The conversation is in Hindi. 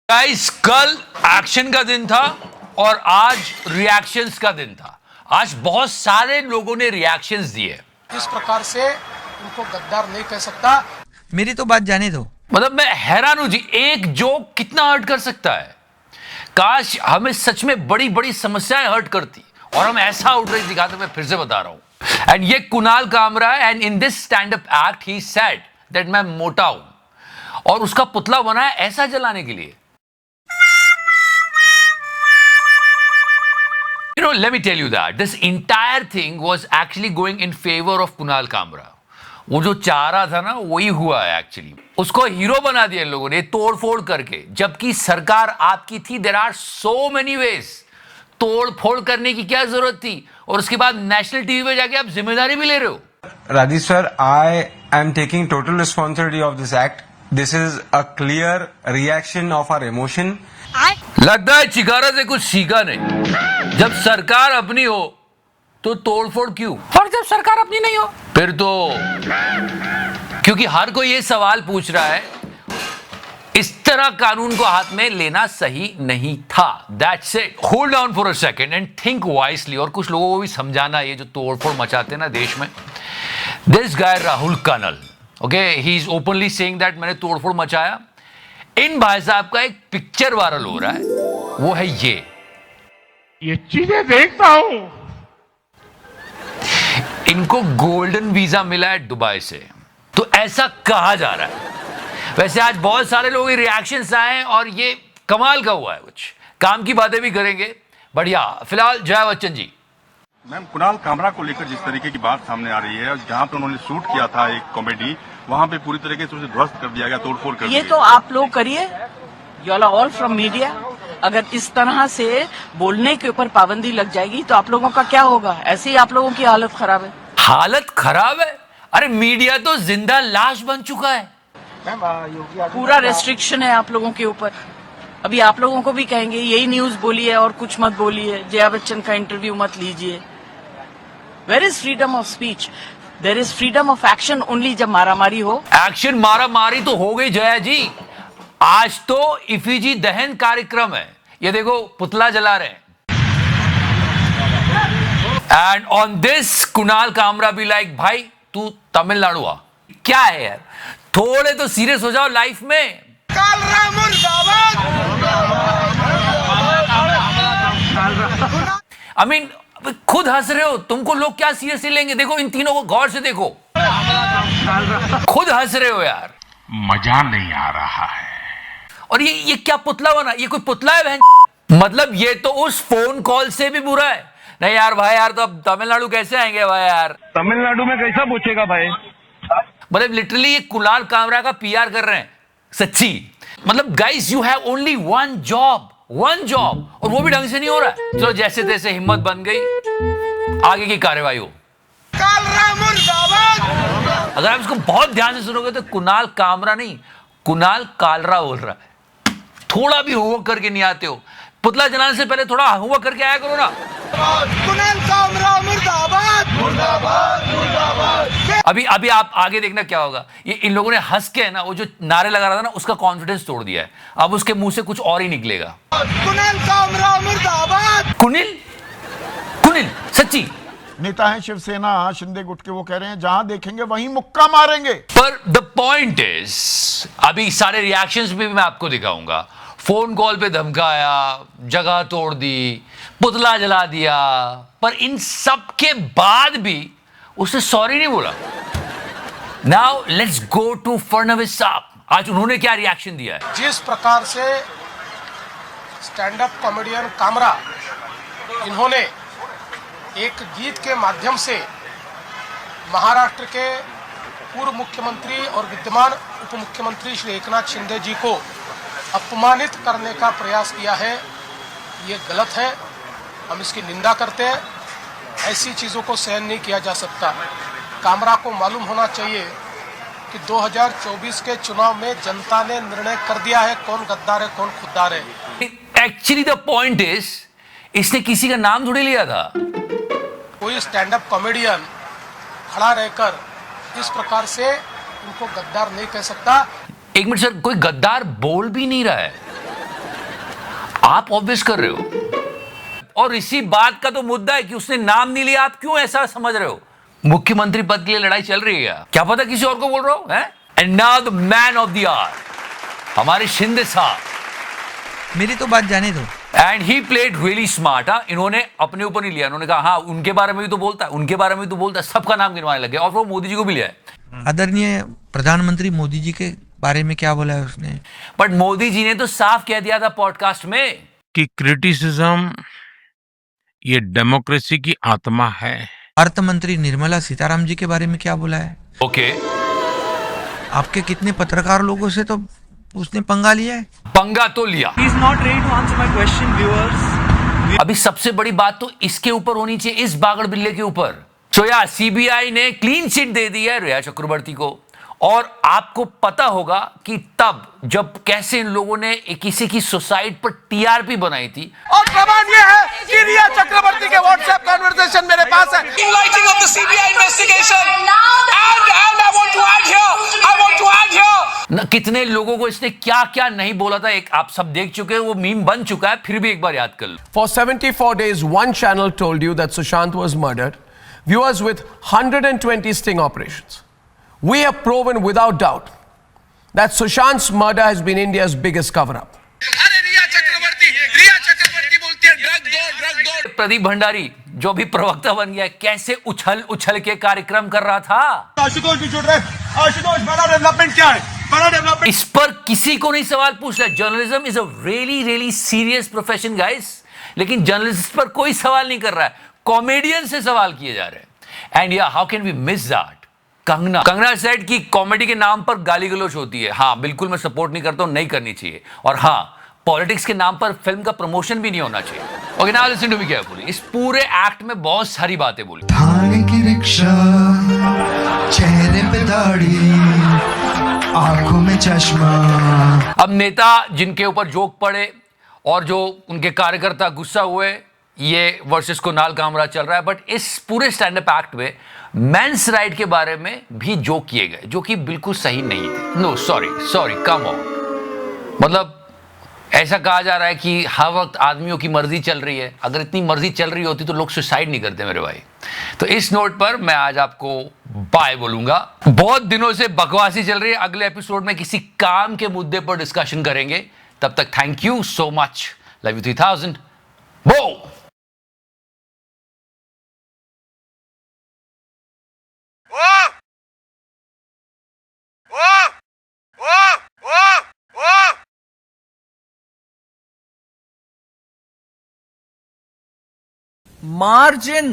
गाइस, कल एक्शन का दिन था और आज रिएक्शंस का दिन था। आज बहुत सारे लोगों ने रिएक्शंस दिए। इस प्रकार से उनको गद्दार नहीं कह सकता। मेरी तो बात जाने दो। मतलब मैं हैरान हूं जी, एक जोक कितना हर्ट कर सकता है। काश हमें सच में बड़ी बड़ी समस्याएं हर्ट करती और हम ऐसा आउटरीच दिखाते। मैं फिर से बता रहा हूं, एंड ये कुणाल कामरा है, and in this stand up act he said that मैं मोटा हूं और उसका पुतला बना है ऐसा जलाने के लिए। You know, let me tell you that this entire thing was actually going in favor of Kunal Kamra. वो जो चाह रहा था ना, वही हुआ है एक्चुअली। उसको हीरो बना दिया इन लोगों ने तोड़ फोड़ करके, जबकि सरकार आपकी थी। There are so many ways. तोड़ फोड़ करने की क्या जरूरत थी? और उसके बाद नेशनल टीवी पे जाके आप जिम्मेदारी भी ले रहे हो। Rajesh sir, I am taking total responsibility of this act. This is a clear reaction of our emotion. लगता है चिकारा से कुछ सीखा नहीं। जब सरकार अपनी हो तो तोड़फोड़ क्यों, और जब सरकार अपनी नहीं हो फिर तो, क्योंकि हर कोई ये सवाल पूछ रहा है, इस तरह कानून को हाथ में लेना सही नहीं था। That's it. Hold down for a second and think wisely. और कुछ लोगों को भी समझाना, ये जो तोड़फोड़ मचाते हैं ना देश में। This guy Rahul कनल, okay, he is openly saying that मैंने तोड़फोड़ मचाया। इन भाई साहब का एक पिक्चर वायरल हो रहा है, वो है ये चीजें देखता हूं। इनको गोल्डन वीजा मिला है दुबई से, तो ऐसा कहा जा रहा है। वैसे आज बहुत सारे लोग रिएक्शंस आए और ये कमाल का हुआ है। कुछ काम की बातें भी करेंगे। बढ़िया। फिलहाल जया बच्चन जी। मैम, कुणाल कामरा को लेकर जिस तरीके की बात सामने आ रही है, जहां पे उन्होंने शूट किया था एक कॉमेडी, वहां पे पूरी तरीके से उसे ध्वस्त कर दिया गया, तोड़फोड़ कर दिया। ये तो आप लोग करिए, you are all from media. अगर इस तरह से बोलने के ऊपर पाबंदी लग जाएगी तो आप लोगों का क्या होगा? ऐसे ही आप लोगों की हालत खराब है। हालत खराब है? अरे मीडिया तो जिंदा लाश बन चुका है। पूरा रेस्ट्रिक्शन है आप लोगों के ऊपर। अभी आप लोगों को भी कहेंगे यही न्यूज बोलिए और कुछ मत बोलिए, जया बच्चन का इंटरव्यू मत लीजिए। Where is freedom of speech? There is freedom of action only जब मारामारी हो। एक्शन मारामारी तो हो गई जया जी। आज तो इफिजी दहन कार्यक्रम है। ये देखो पुतला जला रहे हैं। And on this Kunal Kamra भी लाइक, भाई तू तमिलनाडु आ। क्या है यार, थोड़े तो सीरियस हो जाओ लाइफ में। आई मीन, खुद हंस रहे हो, तुमको लोग क्या सीरियसली लेंगे? देखो इन तीनों को गौर से देखो, खुद हंस रहे हो यार। मजा नहीं आ रहा है। और ये क्या पुतला बना? ये कोई पुतला है बहन? मतलब ये तो उस फोन कॉल से भी बुरा है। नहीं यार भाई, यार तो अब तमिलनाडु कैसे आएंगे भाई यार? तमिलनाडु में कैसा पूछेगा भाई? मतलब लिटरली ये कुणाल कामरा का पीआर कर रहे हैं सच्ची। मतलब guys, you have only one job, और वो भी ढंग से नहीं हो रहा है। चलो जैसे तैसे हिम्मत बन गई, आगे की कार्यवाही हो। अगर आप इसको बहुत ध्यान से सुनोगे तो कुणाल कामरा नहीं, कुणाल कालरा बोल रहा है। थोड़ा भी होमवर्क करके नहीं आते हो। पुतला जलाने से पहले थोड़ा होमवर्क करके आया करो ना। कुणाल कामरा मुर्दाबाद, मुर्दाबाद, मुर्दाबाद। अभी आप आगे देखना क्या होगा। ये इन लोगों ने हंस के ना, वो जो नारे लगा रहा था ना, उसका कॉन्फिडेंस तोड़ दिया है। अब उसके मुंह से कुछ और ही निकलेगा। कुणाल कामरा मुर्दाबाद। कुनिल सच्ची नेता है शिवसेना शिंदे गुट के, वो कह रहे हैं जहां देखेंगे वहीं मुक्का मारेंगे। पर द पॉइंट इज, अभी सारे रिएक्शंस भी मैं आपको दिखाऊंगा। फोन कॉल पे धमकाया, जगह तोड़ दी, पुतला जला दिया, पर इन सब के बाद भी उसने सॉरी नहीं बोला। Now let's go to Fadnavis साहब। आज उन्होंने क्या रिएक्शन दिया है? जिस प्रकार से स्टैंड अप कॉमेडियन कामरा, इन्होंने एक गीत के माध्यम से महाराष्ट्र के पूर्व मुख्यमंत्री और विद्यमान उप मुख्यमंत्री श्री एकनाथ शिंदे जी को अपमानित करने का प्रयास किया है, ये गलत है। हम इसकी निंदा करते हैं। ऐसी चीज़ों को सहन नहीं किया जा सकता। कामरा को मालूम होना चाहिए कि 2024 के चुनाव में जनता ने निर्णय कर दिया है कौन गद्दार है कौन खुद्दार है। एक्चुअली द पॉइंट इज, इसने किसी का नाम थोड़ी लिया था। कोई स्टैंड अप कॉमेडियन खड़ा रहकर इस प्रकार से उनको गद्दार नहीं कह सकता। एक मिनट सर, कोई गद्दार बोल भी नहीं रहा है। आप ऑब्वियस कर रहे हो। और इसी बात का तो मुद्दा है कि उसने नाम नहीं लिया। आप क्यों ऐसा समझ रहे हो? मुख्यमंत्री पद के लिए लड़ाई चल रही है, क्या पता किसी और को बोल रहा हो? And now the man of the hour, हमारे शिंदे साहब। मेरी तो बात जाने दो। And he played really smart. इन्होंने अपने ऊपर नहीं लिया, इन्होंने कहा हाँ उनके बारे में भी तो बोलता है, उनके बारे में भी तो बोलता है, सबका नाम गिनवाने लगे और वो मोदी जी को भी लिया है। आदरणीय प्रधानमंत्री मोदी जी के बारे में क्या बोला है उसने? बट मोदी जी ने तो साफ कह दिया था पॉडकास्ट में कि क्रिटिसिज्म ये डेमोक्रेसी की आत्मा है। अर्थ मंत्री निर्मला सीताराम जी के बारे में क्या बोला है? ओके आपके कितने पत्रकार लोगों से तो उसने पंगा लिया है। पंगा तो लिया। He is not ready to answer my question, viewers. अभी सबसे बड़ी बात तो इसके ऊपर होनी चाहिए, इस बागड़ बिल्ले के ऊपर। तो यार सीबीआई ने क्लीन चिट दे दी है रिया चक्रवर्ती को। और आपको पता होगा कि तब जब कैसे इन लोगों ने किसी की सुसाइड पर टीआरपी बनाई थी। और प्रमाण ये है कि रिया चक्रवर्ती के व्हाट्सएप कन्वर्सेशन मेरे पास है। Lighting of the CBI investigation. And I want to add here. न कितने लोगों को इसने क्या क्या नहीं बोला था, एक आप सब देख चुके हैं, वो मीम बन चुका है, फिर भी एक बार याद कर लो। For 74 days, one channel told you that Sushant was murdered. Viewers, with 120 sting operations, we have proven without doubt that Sushant's murder has been India's biggest cover-up. रिया चक्रवर्ती बोलती है ड्रग दो। प्रदीप भंडारी जो भी प्रवक्ता बन गया, कैसे उछल उछल के कार्यक्रम कर रहा था। आशुतोष भी जुड़ रहे। आशुतोष, बड़ा डेवलपमेंट क्या है? बड़ा डेवलपमेंट इस पर किसी को नहीं सवाल पूछ रहा। Journalism is a really serious profession guys, लेकिन जर्नलिस्ट पर कोई सवाल नहीं कर रहा है, कॉमेडियन से सवाल किए जा रहे हैं। एंड या how can we miss that? Kangana said की कॉमेडी के नाम पर गाली गलौज होती है। हाँ बिल्कुल, मैं सपोर्ट नहीं करता हूं, नहीं करनी चाहिए। और हाँ, पॉलिटिक्स के नाम पर फिल्म का प्रमोशन भी नहीं होना चाहिए। Okay, now listen to me carefully. इस पूरे एक्ट में बहुत सारी बातें बोली। थाने की रिक्शा, चेहरे पे दाढ़ी, आंखों में चश्मा। अब नेता जिनके ऊपर जोक पड़े और जो उनके कार्यकर्ता गुस्सा हुए, ये वर्सेस कुणाल कामरा चल रहा है। बट इस पूरे स्टैंड अप एक्ट में मेंस राइट के बारे में भी जोक किए गए, जो कि बिल्कुल सही नहीं थे। No sorry come on. मतलब ऐसा कहा जा रहा है कि हर वक्त आदमियों की मर्जी चल रही है। अगर इतनी मर्जी चल रही होती तो लोग सुसाइड नहीं करते मेरे भाई। तो इस नोट पर मैं आज आपको बाय बोलूंगा। बहुत दिनों से बकवासी चल रही है, अगले एपिसोड में किसी काम के मुद्दे पर डिस्कशन करेंगे। तब तक thank you so much. Love you 3000। बो। Margin